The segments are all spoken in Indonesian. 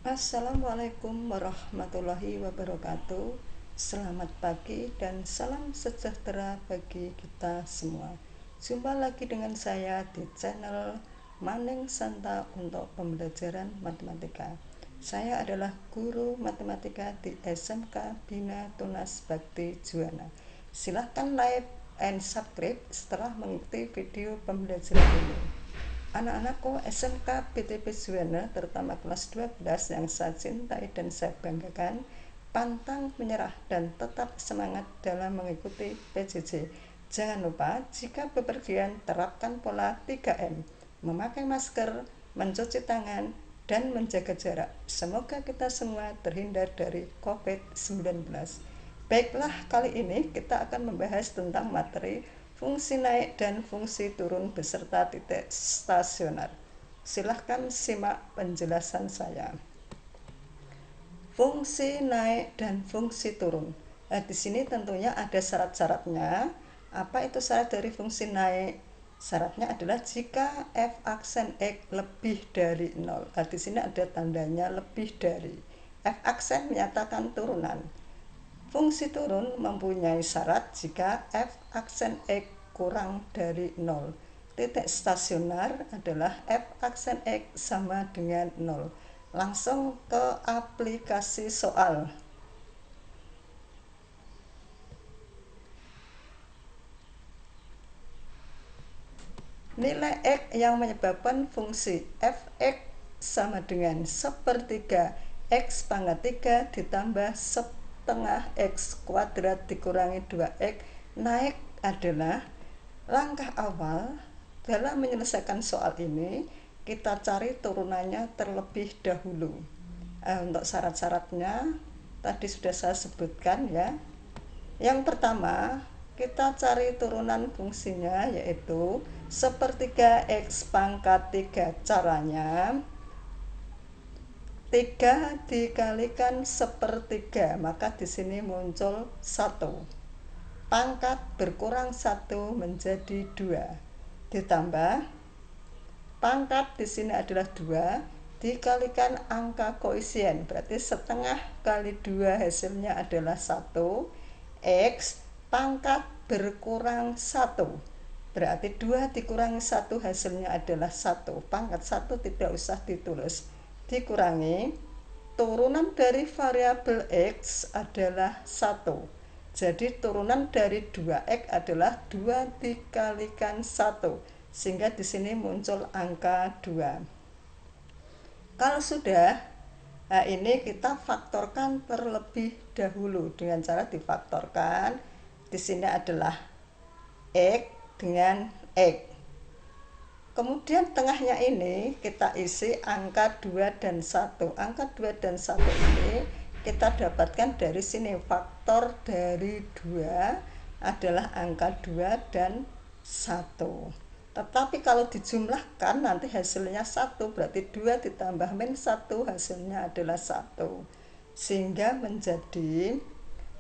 Assalamualaikum warahmatullahi wabarakatuh. Selamat pagi dan salam sejahtera bagi kita semua. Jumpa lagi dengan saya di channel Maning Santa untuk pembelajaran matematika. Saya adalah guru matematika di SMK Bina Tunas Bakti Juwana. Silahkan like and subscribe setelah mengikuti video pembelajaran ini. Anak-anakku SMK PTP Juwana, terutama kelas 12 yang saya cintai dan saya banggakan, pantang menyerah dan tetap semangat dalam mengikuti PJJ. Jangan lupa, jika bepergian terapkan pola 3M, memakai masker, mencuci tangan, dan menjaga jarak. Semoga kita semua terhindar dari COVID-19. Baiklah, kali ini kita akan membahas tentang materi fungsi naik dan fungsi turun beserta titik stasioner. Silahkan simak penjelasan saya. Fungsi naik dan fungsi turun. Di sini tentunya ada syarat-syaratnya. Apa itu syarat dari fungsi naik? Syaratnya adalah jika f aksen x lebih dari 0. Di sini ada tandanya lebih dari. F aksen menyatakan turunan. Fungsi turun mempunyai syarat jika f aksen x kurang dari 0. Titik stasioner adalah f aksen x sama dengan 0. Langsung ke aplikasi soal. Nilai x yang menyebabkan fungsi f(x) sama dengan sepertiga x pangkat 3 ditambah setengah x kuadrat dikurangi 2x naik adalah langkah awal dalam menyelesaikan soal ini. Kita cari turunannya terlebih dahulu. Untuk syarat-syaratnya tadi sudah saya sebutkan ya. Yang pertama, kita cari turunan fungsinya, yaitu sepertiga x pangkat 3. Caranya 3 dikalikan sepertiga, maka di sini muncul 1. Pangkat berkurang 1 menjadi 2. Ditambah pangkat di sini adalah 2 dikalikan angka koefisien, berarti setengah kali 2 hasilnya adalah 1. X pangkat berkurang 1, berarti 2 dikurangi 1 hasilnya adalah 1. Pangkat 1 tidak usah ditulis, dikurangi turunan dari variabel x adalah 1. Jadi turunan dari 2x adalah 2 dikalikan 1, sehingga di sini muncul angka 2. Kalau sudah, ini kita faktorkan terlebih dahulu dengan cara difaktorkan. Di sini adalah x dengan x. Kemudian tengahnya ini kita isi angka 2 dan 1. Angka 2 dan 1 ini kita dapatkan dari sini. Faktor dari 2 adalah angka 2 dan 1. Tetapi kalau dijumlahkan nanti hasilnya 1, berarti 2 ditambah min 1 hasilnya adalah 1. Sehingga menjadi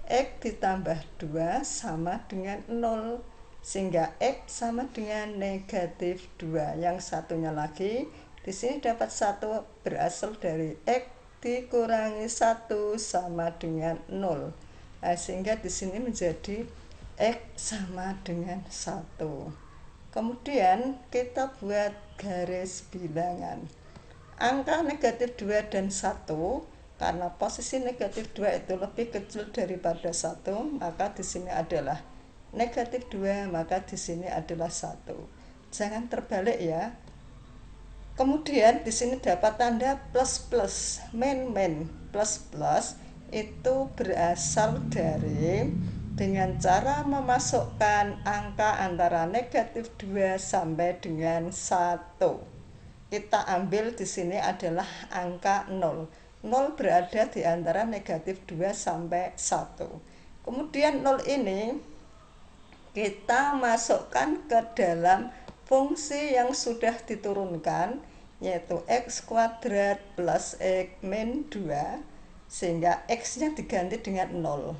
x ditambah 2 sama dengan 0. Sehingga x sama dengan negatif 2. Yang satunya lagi, di sini dapat 1 berasal dari x dikurangi 1 sama dengan 0. Sehingga di sini menjadi x sama dengan 1. Kemudian kita buat garis bilangan. Angka negatif 2 dan 1, karena posisi negatif 2 itu lebih kecil daripada 1, maka di sini adalah negatif 2, maka di sini adalah 1. Jangan terbalik ya. Kemudian di sini dapat tanda plus plus, min plus plus itu berasal dari dengan cara memasukkan angka antara negatif 2 sampai dengan 1. Kita ambil di sini adalah angka 0. 0 berada di antara negatif 2 sampai 1. Kemudian 0 ini kita masukkan ke dalam fungsi yang sudah diturunkan, yaitu x kuadrat plus x min 2, sehingga x-nya diganti dengan 0.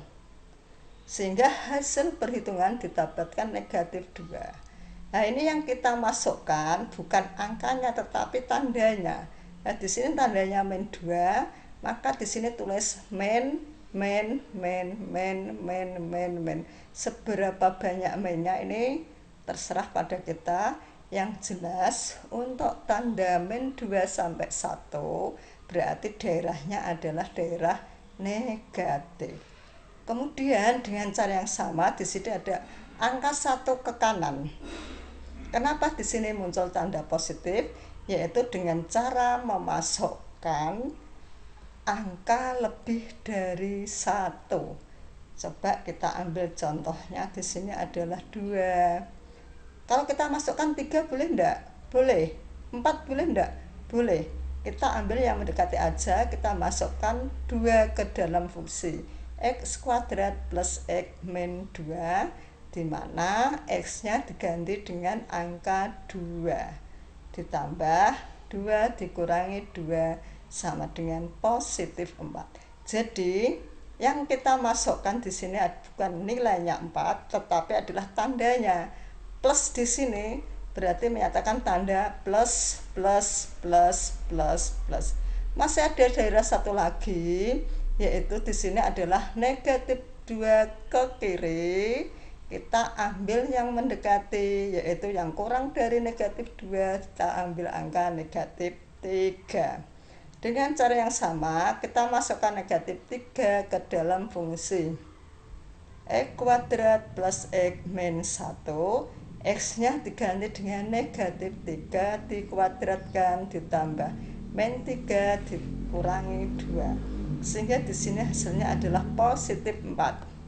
Sehingga hasil perhitungan didapatkan negatif 2. Nah, ini yang kita masukkan bukan angkanya tetapi tandanya. Nah, di sini tandanya min 2, maka di sini tulis min. Seberapa banyak minnya ini terserah pada kita. Yang jelas untuk tanda min 2 sampai 1 berarti daerahnya adalah daerah negatif. Kemudian dengan cara yang sama di sini ada angka 1 ke kanan. Kenapa di sini muncul tanda positif? Yaitu dengan cara memasukkan angka lebih dari 1. Coba kita ambil contohnya, di sini adalah 2. Kalau kita masukkan 3 boleh enggak? Boleh. 4 boleh enggak? Boleh. Kita ambil yang mendekati aja, kita masukkan 2 ke dalam fungsi x kuadrat plus x min 2, di mana x-nya diganti dengan angka 2 ditambah 2 dikurangi 2 sama dengan positif 4. Jadi yang kita masukkan di sini bukan nilainya 4, tetapi adalah tandanya. Plus di sini berarti menyatakan tanda plus. Masih ada daerah satu lagi, yaitu di sini adalah negatif 2 ke kiri. Kita ambil yang mendekati, yaitu yang kurang dari negatif 2, kita ambil angka negatif 3. Dengan cara yang sama, kita masukkan negatif 3 ke dalam fungsi x kuadrat plus x min 1. X-nya diganti dengan negatif 3 dikuadratkan ditambah min 3 dikurangi 2. Sehingga di sini hasilnya adalah positif 4.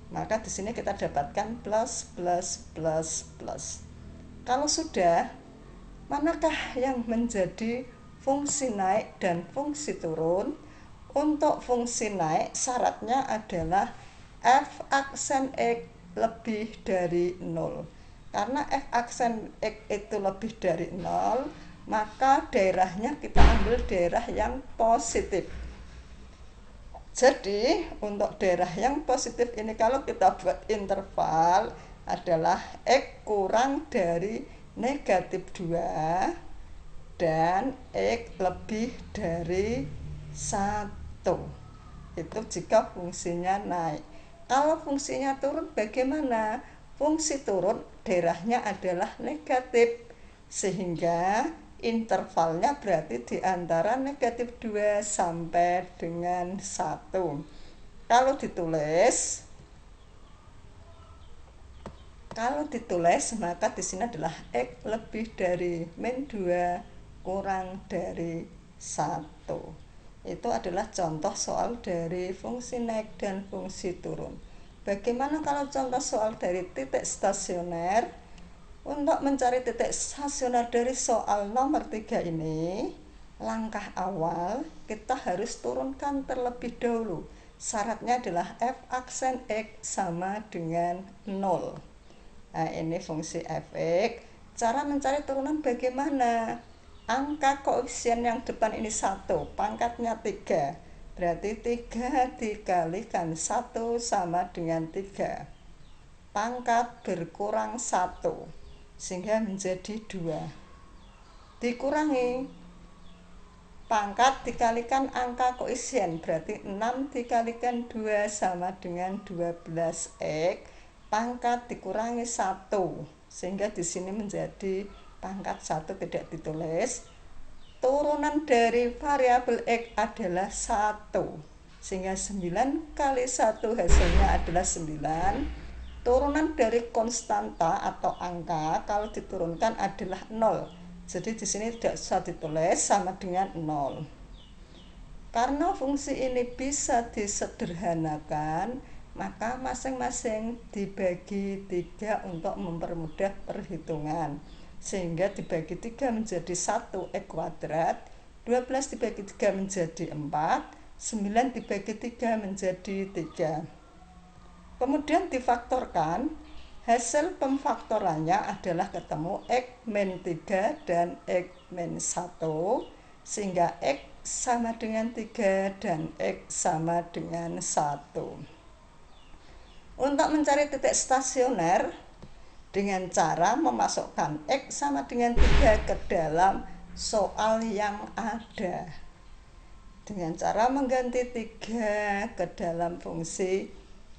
Maka di sini kita dapatkan plus. Kalau sudah, manakah yang menjadi fungsi naik dan fungsi turun? Untuk fungsi naik syaratnya adalah f aksen x lebih dari 0. Karena f aksen x itu lebih dari 0, maka daerahnya kita ambil daerah yang positif. Jadi untuk daerah yang positif ini kalau kita buat interval adalah x kurang dari negatif 2 dan x lebih dari 1. Itu jika fungsinya naik. Kalau fungsinya turun bagaimana? Fungsi turun daerahnya adalah negatif, sehingga intervalnya berarti di antara negatif 2 sampai dengan 1. Kalau ditulis maka di sini adalah x lebih dari min 2 kurang dari 1. Itu adalah contoh soal dari fungsi naik dan fungsi turun. Bagaimana kalau contoh soal dari titik stasioner? Untuk mencari titik stasioner dari soal nomor 3 ini, langkah awal kita harus turunkan terlebih dahulu. Syaratnya adalah f aksen x sama dengan 0. Nah, ini fungsi fx. Cara mencari turunan bagaimana? Angka koefisien yang depan ini 1, pangkatnya 3. Berarti 3 dikalikan 1 sama dengan 3. Pangkat berkurang 1, sehingga menjadi 2. Dikurangi pangkat dikalikan angka koefisien, berarti 6 dikalikan 2 sama dengan 12x. Pangkat dikurangi 1, sehingga di sini menjadi pangkat 1 tidak ditulis. Turunan dari variabel x adalah 1, sehingga 9 kali 1 hasilnya adalah 9. Turunan dari konstanta atau angka kalau diturunkan adalah 0. Jadi di sini tidak usah ditulis, sama dengan 0. Karena fungsi ini bisa disederhanakan, maka masing-masing dibagi 3 untuk mempermudah perhitungan. Sehingga dibagi 3 menjadi 1 x kuadrat, 12 dibagi 3 menjadi 4, 9 dibagi 3 menjadi 3. Kemudian difaktorkan, hasil pemfaktorannya adalah ketemu x min 3 dan x min 1, sehingga x sama dengan 3 dan x sama dengan 1. Untuk mencari titik stasioner, dengan cara memasukkan x sama dengan 3 ke dalam soal yang ada dengan cara mengganti 3 ke dalam fungsi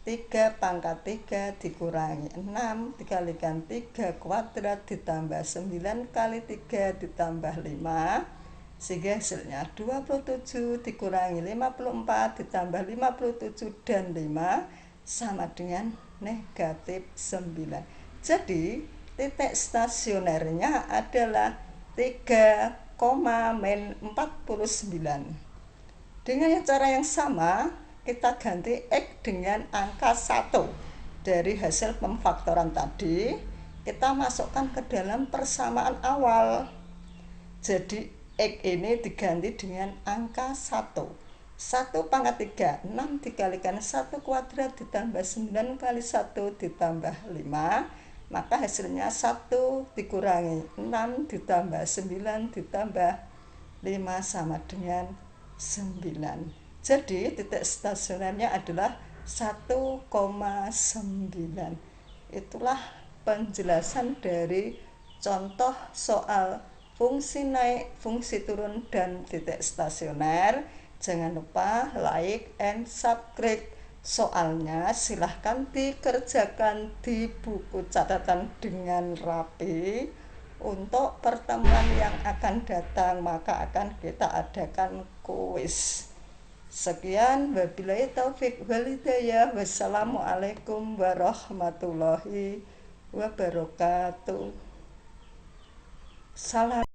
3 pangkat 3 dikurangi 6 dikalikan 3 kuadrat ditambah 9 kali 3 ditambah 5, sehingga hasilnya 27 dikurangi 54 ditambah 57 dan 5 sama dengan negatif 9. Jadi titik stasionernya adalah 3,-49. Dengan cara yang sama, kita ganti X dengan angka 1. Dari hasil pemfaktoran tadi, kita masukkan ke dalam persamaan awal. Jadi X ini diganti dengan angka 1. 1 pangkat 3, 6 dikalikan 1 kuadrat ditambah 9 kali 1 ditambah 5. Maka hasilnya 1 dikurangi 6 ditambah 9 ditambah 5 sama dengan 9. Jadi titik stasionernya adalah 1,9. Itulah penjelasan dari contoh soal fungsi naik, fungsi turun, dan titik stasioner. Jangan lupa like and subscribe. Soalnya silahkan dikerjakan di buku catatan dengan rapi. Untuk pertemuan yang akan datang maka akan kita adakan kuis. Sekian, wabillahi taufik wal hidayah. Wassalamualaikum warahmatullahi wabarakatuh. Salam.